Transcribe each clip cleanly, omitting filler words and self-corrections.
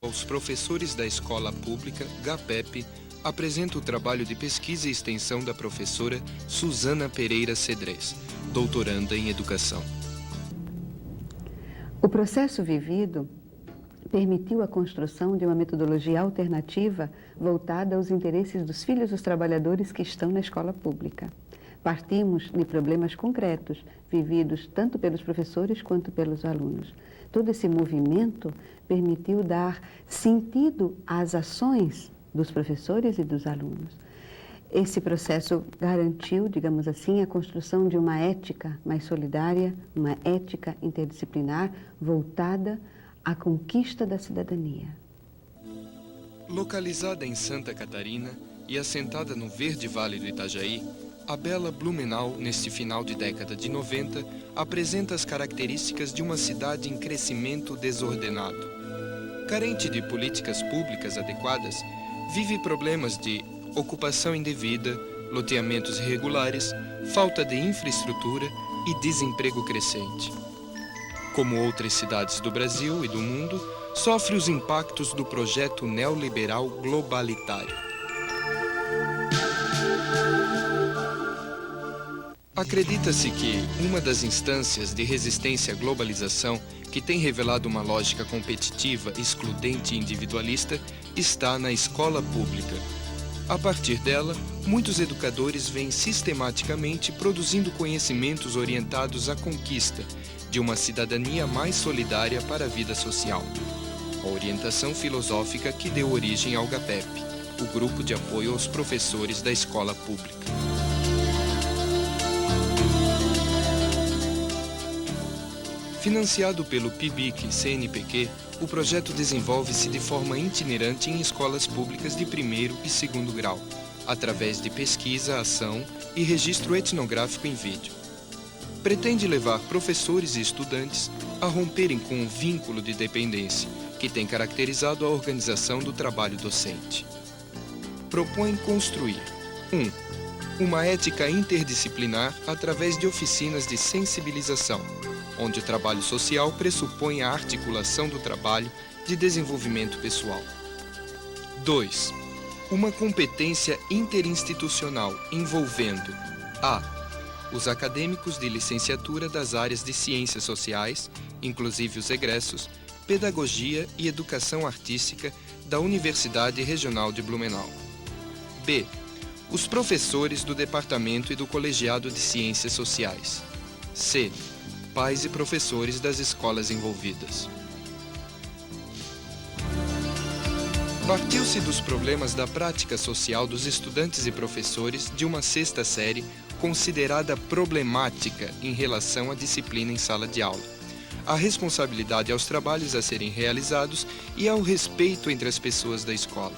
Aos professores da Escola Pública, GAPEP, apresenta o trabalho de pesquisa e extensão da professora Suzana Pereira Cedrez, doutoranda em Educação. O processo vivido permitiu a construção de uma metodologia alternativa voltada aos interesses dos filhos dos trabalhadores que estão na escola pública. Partimos de problemas concretos, vividos tanto pelos professores quanto pelos alunos. Todo esse movimento permitiu dar sentido às ações dos professores e dos alunos. Esse processo garantiu, digamos assim, a construção de uma ética mais solidária, uma ética interdisciplinar voltada à conquista da cidadania. Localizada em Santa Catarina e assentada no verde vale do Itajaí, a bela Blumenau, neste final de década de 90, apresenta as características de uma cidade em crescimento desordenado. Carente de políticas públicas adequadas, vive problemas de ocupação indevida, loteamentos irregulares, falta de infraestrutura e desemprego crescente. Como outras cidades do Brasil e do mundo, sofre os impactos do projeto neoliberal globalitário. Acredita-se que uma das instâncias de resistência à globalização que tem revelado uma lógica competitiva, excludente e individualista está na escola pública. A partir dela, muitos educadores vêm sistematicamente produzindo conhecimentos orientados à conquista de uma cidadania mais solidária para a vida social. A orientação filosófica que deu origem ao GAPEP, o Grupo de Apoio aos Professores da Escola Pública. Financiado pelo PIBIC e CNPq, o projeto desenvolve-se de forma itinerante em escolas públicas de primeiro e segundo grau, através de pesquisa, ação e registro etnográfico em vídeo. Pretende levar professores e estudantes a romperem com o vínculo de dependência que tem caracterizado a organização do trabalho docente. Propõe construir 1. Uma ética interdisciplinar através de oficinas de sensibilização, onde o trabalho social pressupõe a articulação do trabalho de desenvolvimento pessoal. 2. Uma competência interinstitucional envolvendo a. Os acadêmicos de licenciatura das áreas de ciências sociais, inclusive os egressos, pedagogia e educação artística da Universidade Regional de Blumenau. b. Os professores do departamento e do colegiado de ciências sociais. c. Pais e professores das escolas envolvidas. Partiu-se dos problemas da prática social dos estudantes e professores de uma sexta série considerada problemática em relação à disciplina em sala de aula, à responsabilidade aos trabalhos a serem realizados e ao respeito entre as pessoas da escola.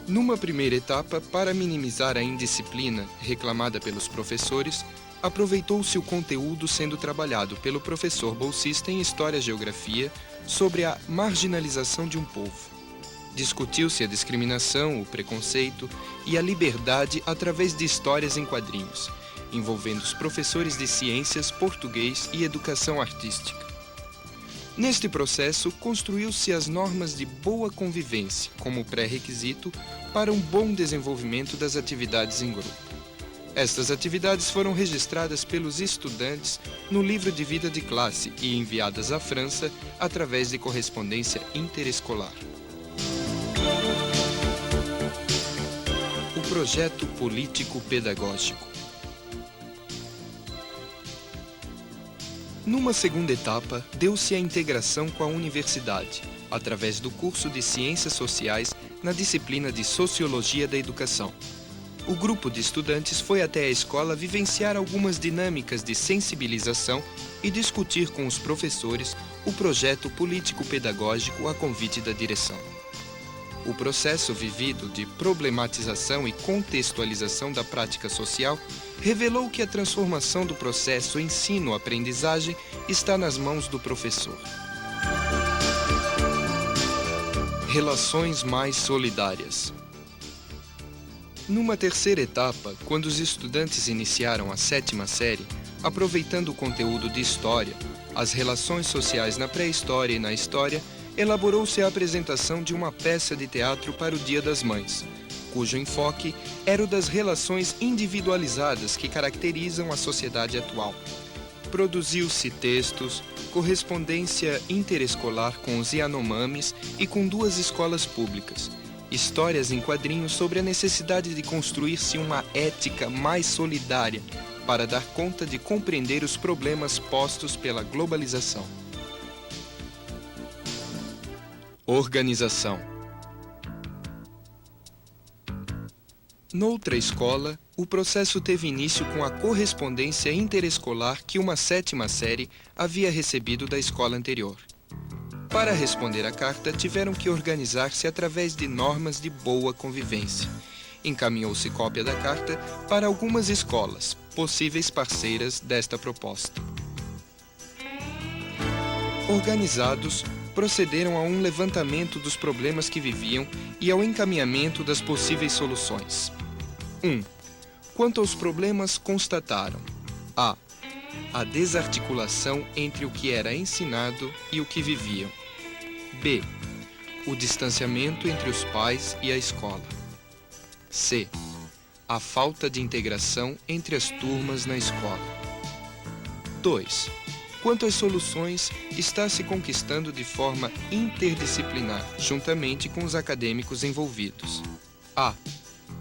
Numa primeira etapa, para minimizar a indisciplina reclamada pelos professores, aproveitou-se o conteúdo sendo trabalhado pelo professor bolsista em História e Geografia sobre a marginalização de um povo. Discutiu-se a discriminação, o preconceito e a liberdade através de histórias em quadrinhos, envolvendo os professores de ciências, português e educação artística. Neste processo, construiu-se as normas de boa convivência como pré-requisito para um bom desenvolvimento das atividades em grupo. Estas atividades foram registradas pelos estudantes no livro de vida de classe e enviadas à França através de correspondência interescolar. O projeto político-pedagógico. Numa segunda etapa, deu-se a integração com a universidade, através do curso de Ciências Sociais na disciplina de Sociologia da Educação. O grupo de estudantes foi até a escola vivenciar algumas dinâmicas de sensibilização e discutir com os professores o projeto político-pedagógico a convite da direção. O processo vivido de problematização e contextualização da prática social revelou que a transformação do processo ensino-aprendizagem está nas mãos do professor. Relações mais solidárias. Numa terceira etapa, quando os estudantes iniciaram a sétima série, aproveitando o conteúdo de História, as relações sociais na pré-história e na história, elaborou-se a apresentação de uma peça de teatro para o Dia das Mães, cujo enfoque era o das relações individualizadas que caracterizam a sociedade atual. Produziu-se textos, correspondência interescolar com os Yanomamis e com 2 escolas públicas, histórias em quadrinhos sobre a necessidade de construir-se uma ética mais solidária para dar conta de compreender os problemas postos pela globalização. Organização. Noutra escola, o processo teve início com a correspondência interescolar que uma 7ª série havia recebido da escola anterior. Para responder à carta, tiveram que organizar-se através de normas de boa convivência. Encaminhou-se cópia da carta para algumas escolas, possíveis parceiras desta proposta. Organizados, procederam a um levantamento dos problemas que viviam e ao encaminhamento das possíveis soluções. 1. Quanto aos problemas, constataram: a. A desarticulação entre o que era ensinado e o que viviam. B. O distanciamento entre os pais e a escola. C. A falta de integração entre as turmas na escola. 2. Quanto às soluções, está se conquistando de forma interdisciplinar, juntamente com os acadêmicos envolvidos. A.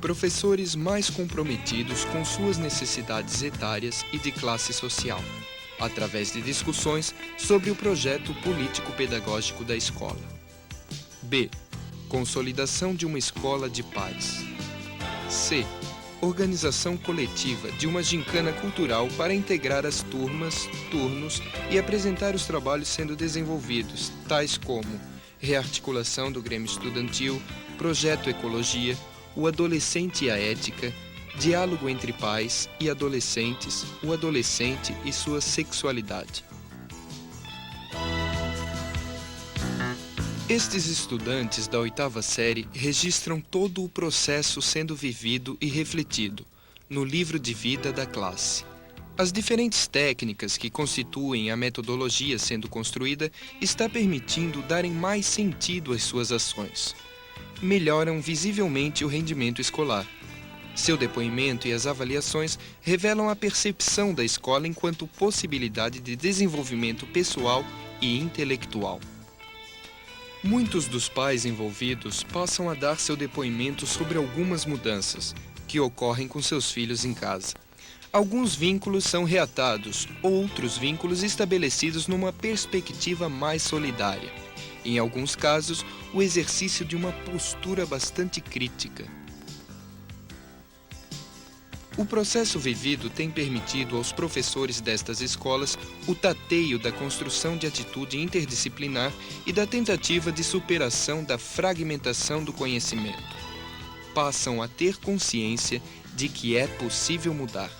Professores mais comprometidos com suas necessidades etárias e de classe social, através de discussões sobre o projeto político-pedagógico da escola. B. Consolidação de uma escola de paz. C. Organização coletiva de uma gincana cultural para integrar as turmas, turnos e apresentar os trabalhos sendo desenvolvidos, tais como rearticulação do Grêmio Estudantil, Projeto Ecologia, o adolescente e a ética, diálogo entre pais e adolescentes, o adolescente e sua sexualidade. Estes estudantes da 8ª série registram todo o processo sendo vivido e refletido no livro de vida da classe. As diferentes técnicas que constituem a metodologia sendo construída está permitindo darem mais sentido às suas ações. Melhoram visivelmente o rendimento escolar. Seu depoimento e as avaliações revelam a percepção da escola enquanto possibilidade de desenvolvimento pessoal e intelectual. Muitos dos pais envolvidos passam a dar seu depoimento sobre algumas mudanças que ocorrem com seus filhos em casa. Alguns vínculos são reatados, outros vínculos estabelecidos numa perspectiva mais solidária. Em alguns casos, o exercício de uma postura bastante crítica. O processo vivido tem permitido aos professores destas escolas o tateio da construção de atitude interdisciplinar e da tentativa de superação da fragmentação do conhecimento. Passam a ter consciência de que é possível mudar.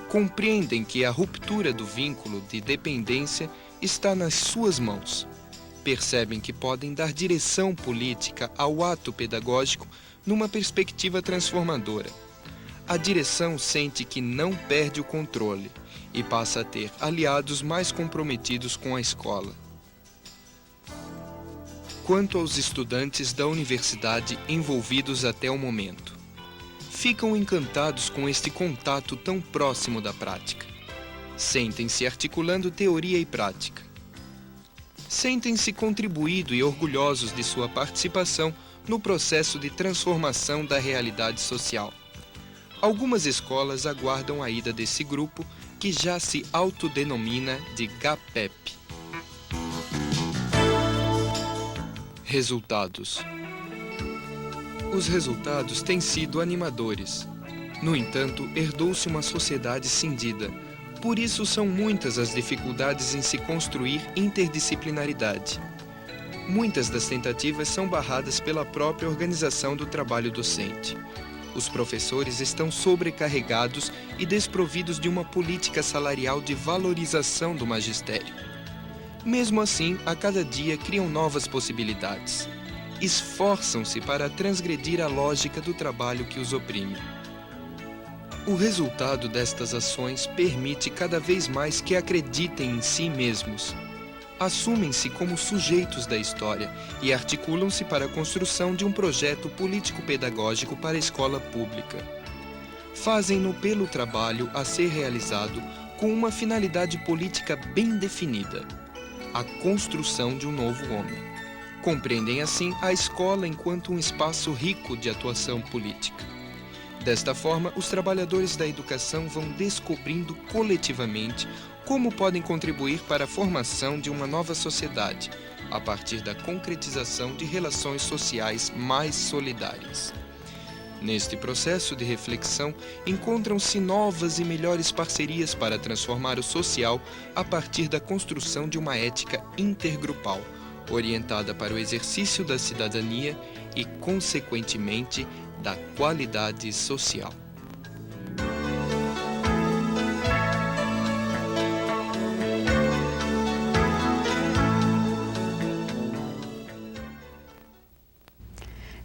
Compreendem que a ruptura do vínculo de dependência está nas suas mãos. Percebem que podem dar direção política ao ato pedagógico numa perspectiva transformadora. A direção sente que não perde o controle e passa a ter aliados mais comprometidos com a escola. Quanto aos estudantes da universidade envolvidos até o momento, ficam encantados com este contato tão próximo da prática. Sentem-se articulando teoria e prática. Sentem-se contribuídos e orgulhosos de sua participação no processo de transformação da realidade social. Algumas escolas aguardam a ida desse grupo, que já se autodenomina de GAPEP. Resultados. Os resultados têm sido animadores. No entanto, herdou-se uma sociedade cindida. Por isso são muitas as dificuldades em se construir interdisciplinaridade. Muitas das tentativas são barradas pela própria organização do trabalho docente. Os professores estão sobrecarregados e desprovidos de uma política salarial de valorização do magistério. Mesmo assim, a cada dia criam novas possibilidades. Esforçam-se para transgredir a lógica do trabalho que os oprime. O resultado destas ações permite cada vez mais que acreditem em si mesmos. Assumem-se como sujeitos da história e articulam-se para a construção de um projeto político-pedagógico para a escola pública. Fazem-no pelo trabalho a ser realizado com uma finalidade política bem definida: a construção de um novo homem. Compreendem assim a escola enquanto um espaço rico de atuação política. Desta forma, os trabalhadores da educação vão descobrindo coletivamente como podem contribuir para a formação de uma nova sociedade, a partir da concretização de relações sociais mais solidárias. Neste processo de reflexão, encontram-se novas e melhores parcerias para transformar o social a partir da construção de uma ética intergrupal, orientada para o exercício da cidadania e, consequentemente, da qualidade social.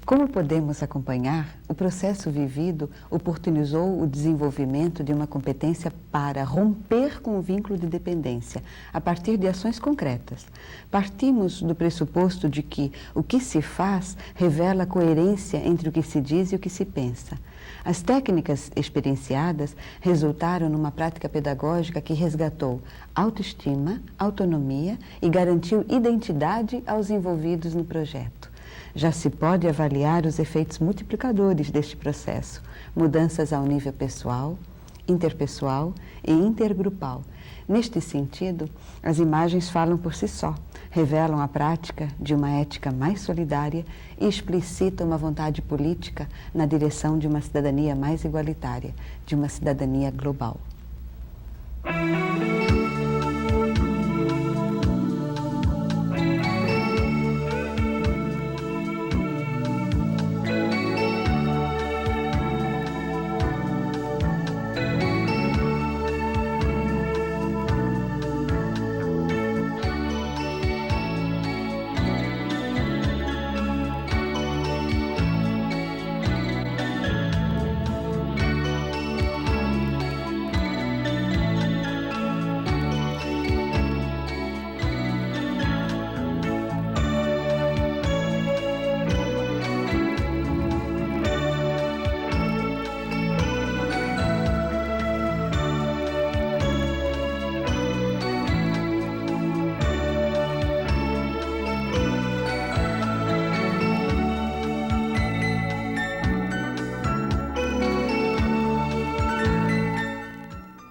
Como podemos acompanhar, o processo vivido oportunizou o desenvolvimento de uma competência para romper com o vínculo de dependência, a partir de ações concretas. Partimos do pressuposto de que o que se faz revela a coerência entre o que se diz e o que se pensa. As técnicas experienciadas resultaram numa prática pedagógica que resgatou autoestima, autonomia e garantiu identidade aos envolvidos no projeto. Já se pode avaliar os efeitos multiplicadores deste processo, mudanças ao nível pessoal, interpessoal e intergrupal. Neste sentido, as imagens falam por si só, revelam a prática de uma ética mais solidária e explicitam uma vontade política na direção de uma cidadania mais igualitária, de uma cidadania global.